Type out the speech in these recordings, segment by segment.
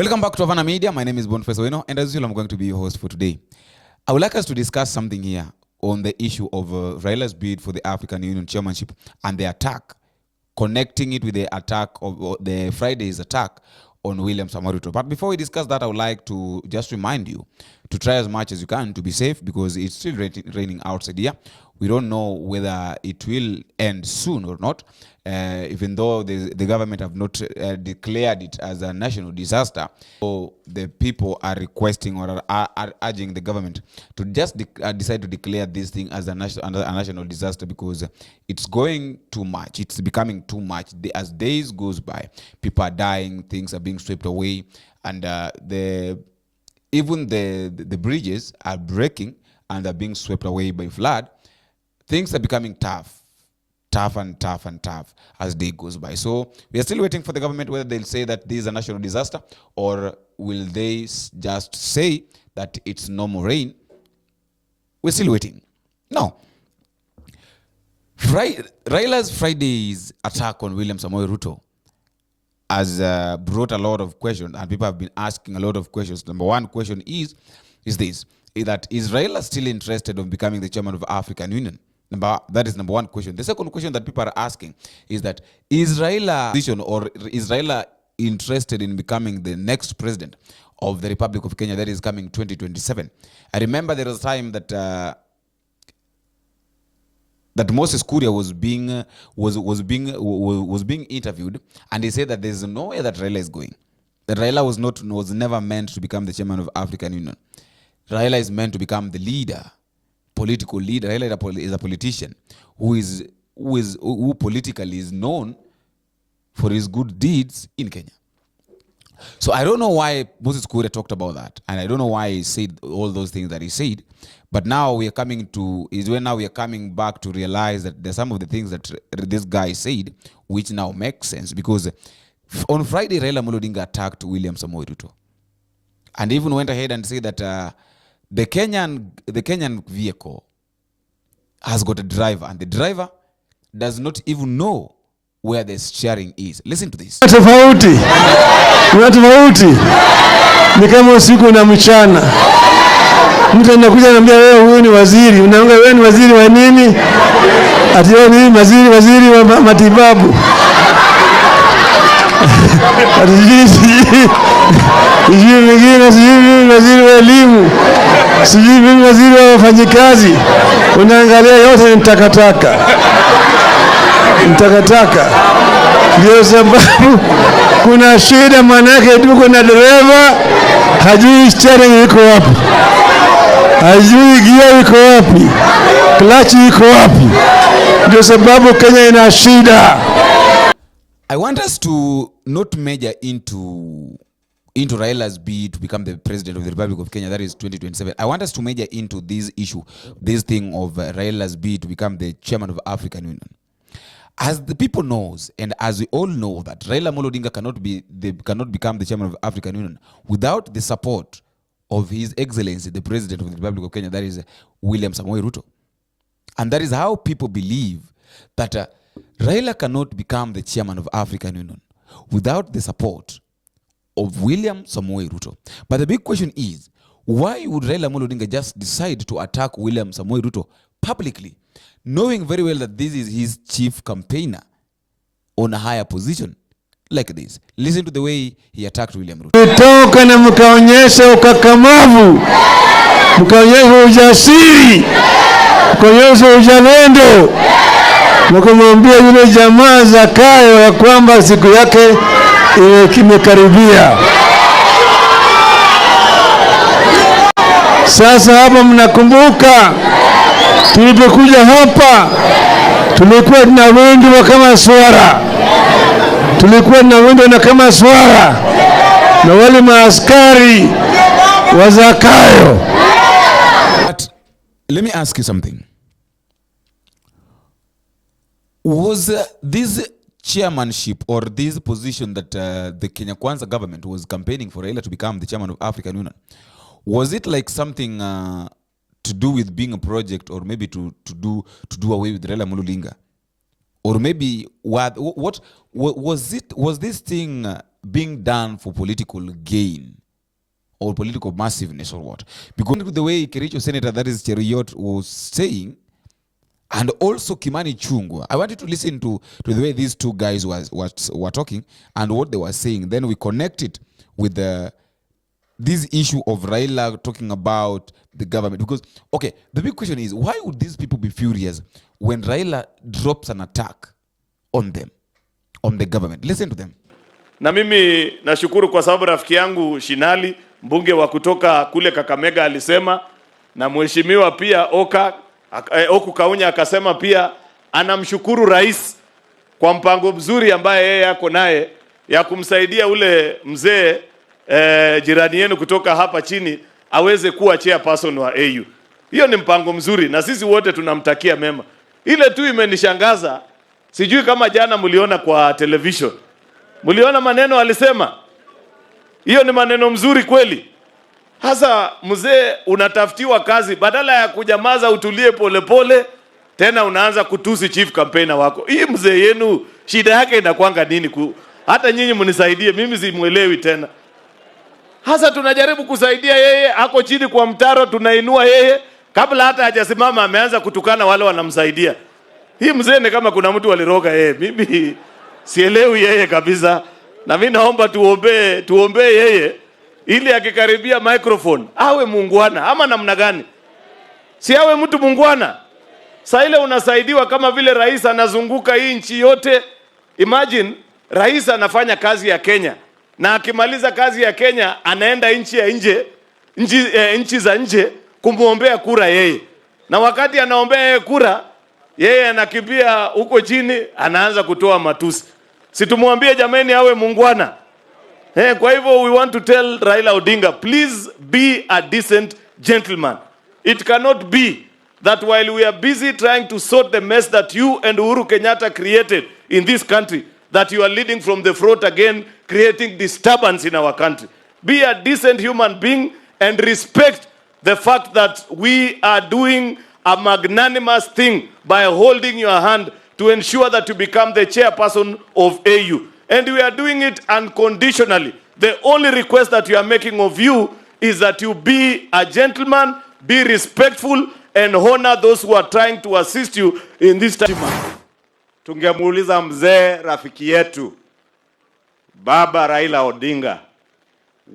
Welcome back to Havana Media. My name is Boniface Owino, and as usual, I'm going to be your host for today. I would like us to discuss something here on the issue of Raila's bid for the African Union chairmanship and the attack, connecting it with the attack of the Friday's attack on William Samoei Ruto. But before we discuss that, I would like to just remind you to try as much as you can to be safe, because it's still raining outside here. We don't know whether it will end soon or not, even though the government have not declared it as a national disaster. So the people are requesting or are urging the government to just decide to declare this thing as a national disaster, because it's going too much. It's becoming too much. As days goes by, people are dying, things are being swept away, and even the bridges are breaking and are being swept away by flood. Things are becoming tough as day goes by. So we are still waiting for the government whether they'll say that this is a national disaster, or will they just say that it's no more rain. We're still waiting. Now, Raila's Friday's attack on William Samoei Ruto has brought a lot of questions, and people have been asking a lot of questions. Number one question is this: is Raila still interested in becoming the chairman of African Union? That is number one question. The second question that people are asking is that is Raila interested in becoming the next president of the Republic of Kenya that is coming 2027? I remember there was a time that that Moses Kuria was being interviewed, and he said that there's no way that Raila is going. That Raila was never meant to become the chairman of African Union. Raila is meant to become the leader, political leader. Raila is a politician who politically is known for his good deeds in Kenya. So I don't know why Moses Kuria talked about that, and I don't know why he said all those things that he said. But now we are coming back to realize that there's some of the things that this guy said which now make sense, because on Friday Raila Odinga attacked William Samoei Ruto, and even went ahead and said that the Kenyan vehicle has got a driver, and the driver does not even know where the steering is. Listen to this. Tofauti ni kama usiku na mchana. Mtu anakuja anambia wewe huyu ni waziri, unaanga wewe ni waziri wa nini? Ati wewe ni waziri wa matibabu. Ati sijui mwingine, sijui waziri wa elimu, sijui waziri wa wafanyikazi. Unaangalia yote ni takataka. Ndio sababu kuna shida, manake tuko na dereva hajui steering iko wapi, hajui gear iko wapi, clutch iko wapi. Ndio sababu Kenya ina shida. I want us to not major into Raila's bid to become the president of the Republic of Kenya, that is 2027. I want us to major into this issue, this thing of Raila's bid to become the chairman of African Union. As the people knows, and as we all know, that Raila Odinga cannot become the chairman of African Union without the support of His Excellency, the President of the Republic of Kenya, that is William Samoei Ruto. And that is how people believe that Raila cannot become the chairman of African Union without the support of William Samoei Ruto. But the big question is, why would Raila Odinga just decide to attack William Samoei Ruto publicly, knowing very well that this is his chief campaigner on a higher position like this? Listen to the way he attacked William Ruto. Mtoka na mkaonyesha ukakamavu, mkaonyesha ujasiri, mkaonyesha uzalendo, mkamwambia yule jamaa Zakayo ya kwamba siku yake imekaribia. Sasa hapa mnakumbuka tulipokuja hapa tulikuwa na wendo kama swara. Na wale maaskari wa Zakayo. But let me ask you something. Was this chairmanship or this position that the Kenya Kwanza government was campaigning for Raila to become the chairman of African Union, was it like something to do with being a project, or maybe to do away with Raila Odinga? Or maybe what was this thing being done for political gain or political massiveness or what? Because with the way Kericho Senator, that is Cheruiyot, was saying, and also Kimani Chungwa, I wanted to listen to the way these two guys were talking and what they were saying. Then we connect it with this issue of Raila talking about the government. Because, okay, the big question is, why would these people be furious when Raila drops an attack on them, on the government? Listen to them. Na mimi nashukuru kwa sababu rafiki yangu Shinali, mbunge wa kutoka kule Kakamega, alisema, na mheshimiwa pia Oku Kaunya akasema pia anamshukuru rais kwa mpango mzuri ambaye yeye yako naye ya kumsaidia ule mzee jirani yenu kutoka hapa chini aweze kuwa chairperson wa AU. Hiyo ni mpango mzuri na sisi wote tunamtakia mema. Ile tu imenishangaza, sijui kama jana mliona kwa television. Mliona maneno alisema? Hiyo ni maneno mzuri kweli. Hasa mzee unatafutiwa kazi, badala ya kujamaza utulie pole tena unaanza kutusi chief campaigner wako. Hii mzee yenu shida yake inakuanga nini? Hata nyinyi mnisaidie, mimi simuelewi tena. Hasa tunajaribu kusaidia yeye, ako chini kwa mtaro, tunainua yeye, kabla hata hajasimama ameanza kutukana wale wanamsaidia. Hii mzee ni kama kuna mtu aliroga yeye. Mimi sielewi yeye kabisa. Na mimi naomba tuombe yeye ili akikaribia microphone awe muungwana ama namna gani? Si awe mtu muungwana. Sasa ile unasaidiwa kama vile rais anazunguka hii nchi yote. Imagine rais anafanya kazi ya Kenya na akimaliza kazi ya Kenya anaenda nchi za nje kumuombea kura yeye. Na wakati anaombea yeye kura, yeye anakimbia huko chini anaanza kutoa matusi. Situmwambie jameni awe muungwana. Kwa hivyo we want to tell Raila Odinga, please be a decent gentleman. It cannot be that while we are busy trying to sort the mess that you and Uhuru Kenyatta created in this country, that you are leading from the front again, creating disturbance in our country. Be a decent human being and respect the fact that we are doing a magnanimous thing by holding your hand to ensure that you become the chairperson of AU. And we are doing it unconditionally. The only request that we are making of you is that you be a gentleman, be respectful, and honor those who are trying to assist you in this time. Tungemuuliza mzee rafiki yetu Baba Raila Odinga,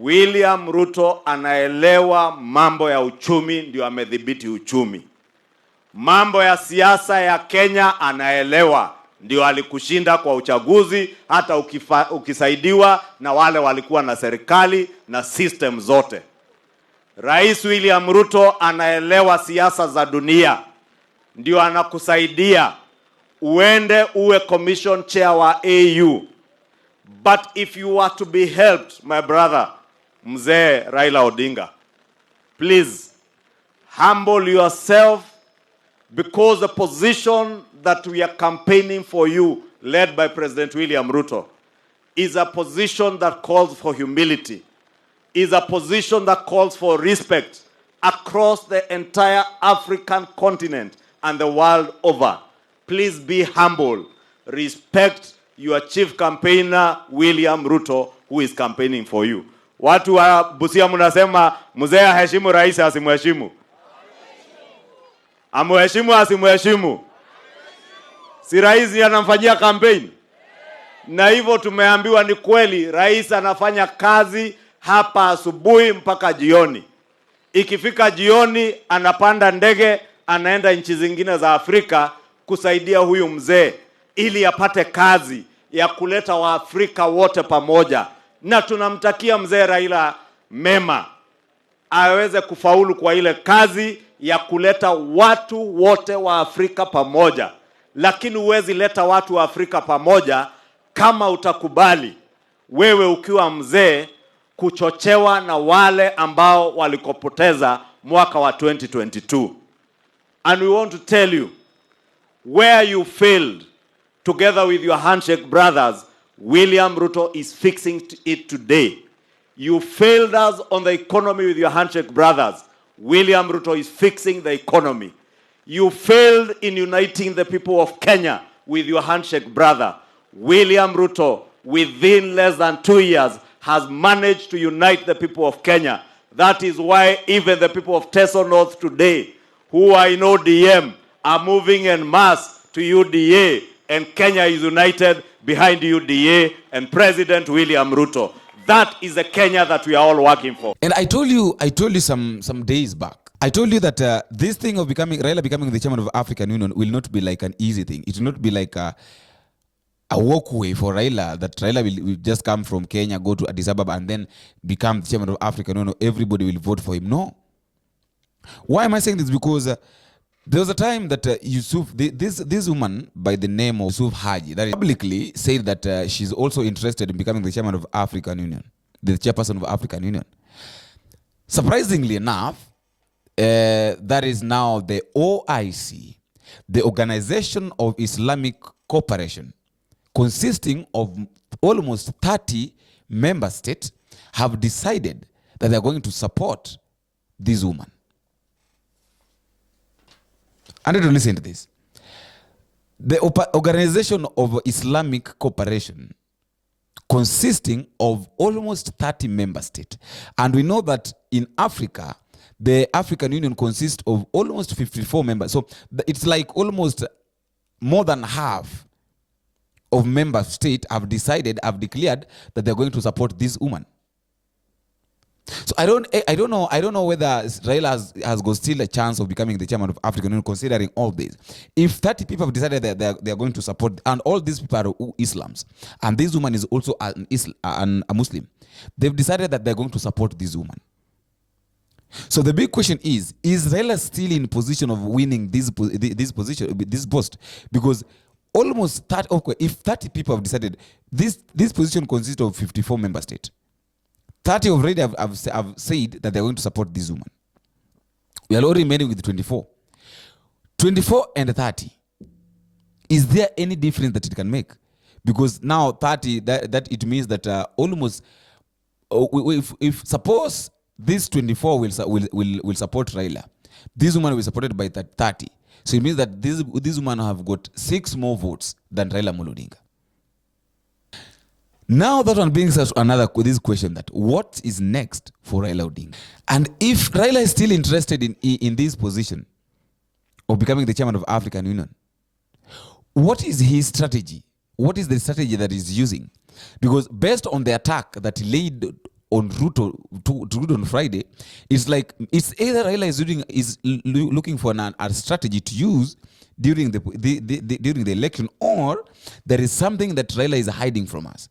William Ruto anaelewa mambo ya uchumi, ndio amedhibiti uchumi. Mambo ya siasa ya Kenya anaelewa, ndio alikushinda kwa uchaguzi, hata ukisaidiwa na wale walikuwa na serikali na system zote. Rais William Ruto anaelewa siasa za dunia, ndio anakusaidia uende uwe commission chair wa AU. But if you are to be helped, my brother, mzee Raila Odinga, please humble yourself, because the position that we are campaigning for you, led by President William Ruto, is a position that calls for humility, is a position that calls for respect across the entire African continent and the world over. Please be humble. Respect your chief campaigner, William Ruto, who is campaigning for you. Watu wa Busia mnasema mzee heshimu rais asimheshimu. Amheshimu asimheshimu. Si rais anamfanyia campaign. Na hivyo tumeambiwa ni kweli, rais anafanya kazi hapa asubuhi mpaka jioni. Ikifika jioni anapanda ndege anaenda nchi zingine za Afrika kusaidia huyu mzee ili apate kazi ya kuleta Waafrika wote pamoja. Na tunamtakia mzee Raila mema, aweze kufaulu kwa ile kazi ya kuleta watu wote wa Afrika pamoja. Lakini huwezi leta watu wa Afrika pamoja kama utakubali wewe ukiwa mzee kuchochewa na wale ambao walikopoteza mwaka wa 2022. And we want to tell you, where you failed, together with your handshake brothers, William Ruto is fixing it today. You failed us on the economy with your handshake brothers. William Ruto is fixing the economy. You failed in uniting the people of Kenya with your handshake brother. William Ruto within less than 2 years, has managed to unite the people of Kenya. That is why even the people of Teso North today, who are in ODM, are moving en masse to UDA, and Kenya is united behind UDA and President William Ruto. That is the Kenya that we are all working for. And I told you some days back. I told you that this thing of Raila becoming the chairman of African Union will not be like an easy thing. It will not be like a walkway for Raila, that Raila will just come from Kenya, go to Addis Ababa, and then become the chairman of African Union. Everybody will vote for him. No. Why am I saying this? Because there was a time that this woman by the name of Yusuf Haji, that publicly said that she's also interested in becoming the chairman of African Union, the chairperson of African Union. Surprisingly enough, that is now the OIC, the Organization of Islamic Cooperation, consisting of almost 30 member states, have decided that they're going to support this woman. I need to listen to this. The Organization of Islamic Cooperation, consisting of almost 30 member states. And we know that in Africa, the African Union consists of almost 54 members. So it's like almost more than half of member states have declared that they're going to support this woman. So I don't know whether Raila has got still a chance of becoming the chairman of African Union, considering all this. If 30 people have decided that they are going to support, and all these people are Islams, and this woman is also a Muslim, they've decided that they're going to support this woman. So the big question is Raila still in position of winning this post? Because almost 30, okay, if 30 people have decided, this position consists of 54 member states. 30 already have said that they're going to support this woman. We are already remaining with 24. 24 and 30. Is there any difference that it can make? Because now 30, that it means that almost, if suppose this 24 will support Raila, this woman will be supported by 30. So it means that this woman have got 6 more votes than Raila Odinga. Now that one brings us to this question, that what is next for Raila Odinga? And if Raila is still interested in this position of becoming the chairman of African Union, what is his strategy? What is the strategy that he's using? Because based on the attack that he laid on Ruto on Friday, it's like it's either Raila is looking for a strategy to use during the election, or there is something that Raila is hiding from us.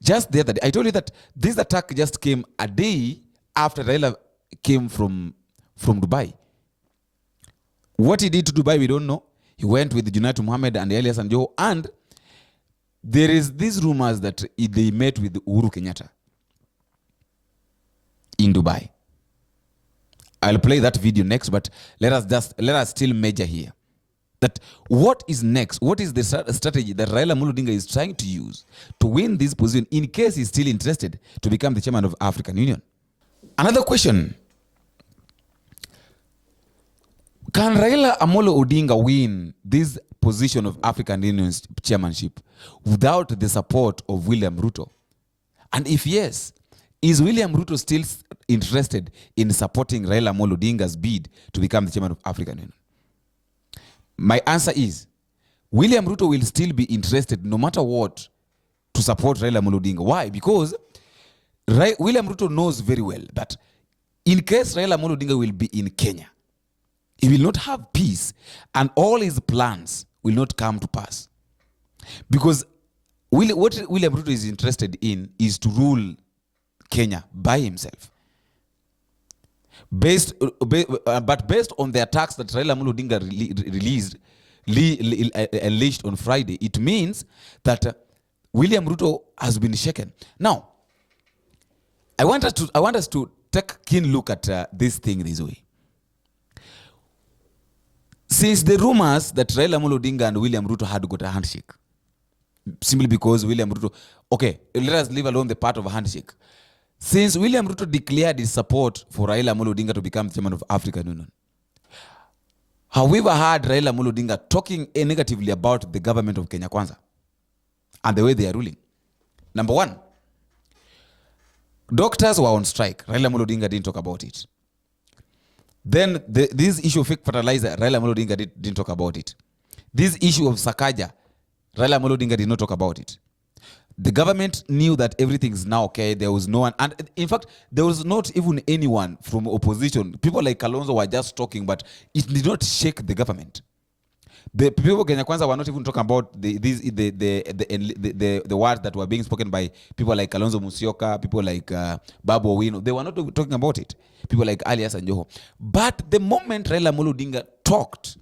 Just the other day, I told you that this attack just came a day after Raila came from Dubai. What he did to Dubai, we don't know. He went with Junaid Mohammed and Elias Anjo, and there is these rumors that they met with Uhuru Kenyatta in Dubai. I'll play that video next, but let us still measure here. That what is next? What is the strategy that Raila Odinga is trying to use to win this position in case he's still interested to become the chairman of African Union? Another question. Can Raila Amolo Odinga win this position of African Union's chairmanship without the support of William Ruto? And if yes, is William Ruto still interested in supporting Raila Amolo Odinga's bid to become the chairman of African Union? My answer is, William Ruto will still be interested no matter what to support Raila Amolo Odinga. Why? Because William Ruto knows very well that in case Raila Amolo Odinga will be in Kenya, he will not have peace, and all his plans will not come to pass. Because what William Ruto is interested in is to rule Kenya by himself. But based on the attacks that Raila Amolo Odinga unleashed on Friday, it means that William Ruto has been shaken. Now, I want us to take a keen look at this thing this way. Since the rumors that Raila Amolo Odinga and William Ruto had got a handshake, simply because William Ruto, okay, let us leave alone the part of a handshake. Since William Ruto declared his support for Raila Amolo Odinga to become chairman of African Union, have we ever heard Raila Amolo Odinga talking negatively about the government of Kenya Kwanza and the way they are ruling? Number one, doctors were on strike. Raila Amolo Odinga didn't talk about it. Then this issue of fake fertilizer, Raila Amolo Odinga didn't talk about it. This issue of Sakaja, Raila Amolo Odinga did not talk about it. The government knew that everything is now okay. There was no one, and in fact, there was not even anyone from opposition. People like Kalonzo were just talking, but it did not shake the government. The people of Kenya Kwanza were not even talking about the words that were being spoken by people like Kalonzo Musyoka, people like Babu Owino. They were not talking about it. People like Alias and Joho. But the moment Raila Amolo Odinga talked,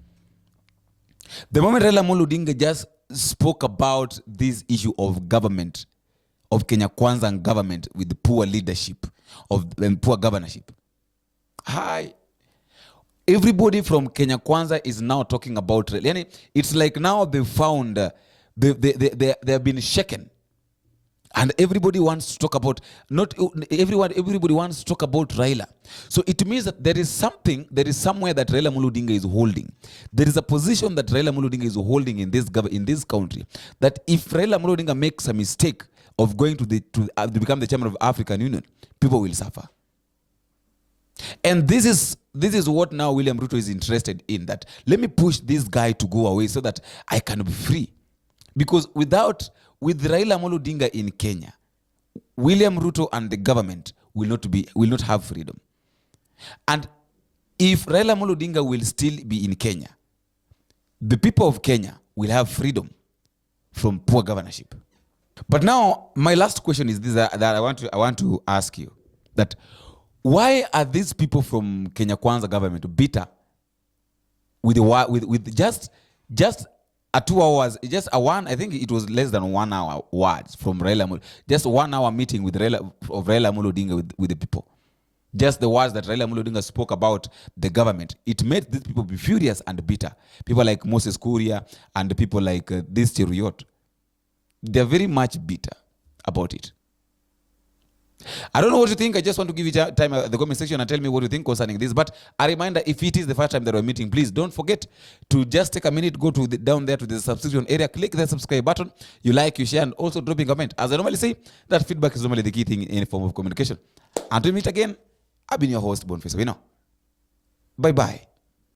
the moment Raila Amolo Odinga just spoke about this issue of government, of Kenya Kwanza and government with the poor leadership and poor governorship. Hi. Everybody from Kenya Kwanza is now talking about Raila. It's like now they found, they have been shaken. And everybody wants to talk about, everybody wants to talk about Raila. So it means that there is something, there is somewhere that Raila Amolo Odinga is holding. There is a position that Raila Amolo Odinga is holding in this country. That if Raila Amolo Odinga makes a mistake of going to become the chairman of African Union, people will suffer. And this is what now William Ruto is interested in. That let me push this guy to go away so that I can be free. Because with Raila Amolo Odinga in Kenya, William Ruto and the government will not have freedom. And if Raila Amolo Odinga will still be in Kenya, the people of Kenya will have freedom from poor governorship. But now my last question is this that I want to ask you, that why are these people from Kenya Kwanza government bitter with just a 2 hours, just a one, I think it was less than 1 hour words from Raila Amolo, just 1 hour meeting with Raila Amolo Odinga with the people. Just the words that Raila Amolo Odinga spoke about the government, it made these people be furious and bitter. People like Moses Kuria and people like this Cheruyot, they're very much bitter about it. I don't know what you think. I just want to give you time at the comment section and tell me what you think concerning this. But a reminder, if it is the first time that we're meeting, please don't forget to just take a minute, go to down there to the subscription area, click the subscribe button, you like, you share, and also drop a comment. As I normally say, that feedback is normally the key thing in any form of communication. Until we meet again, I've been your host, Boniface Owino. Bye-bye.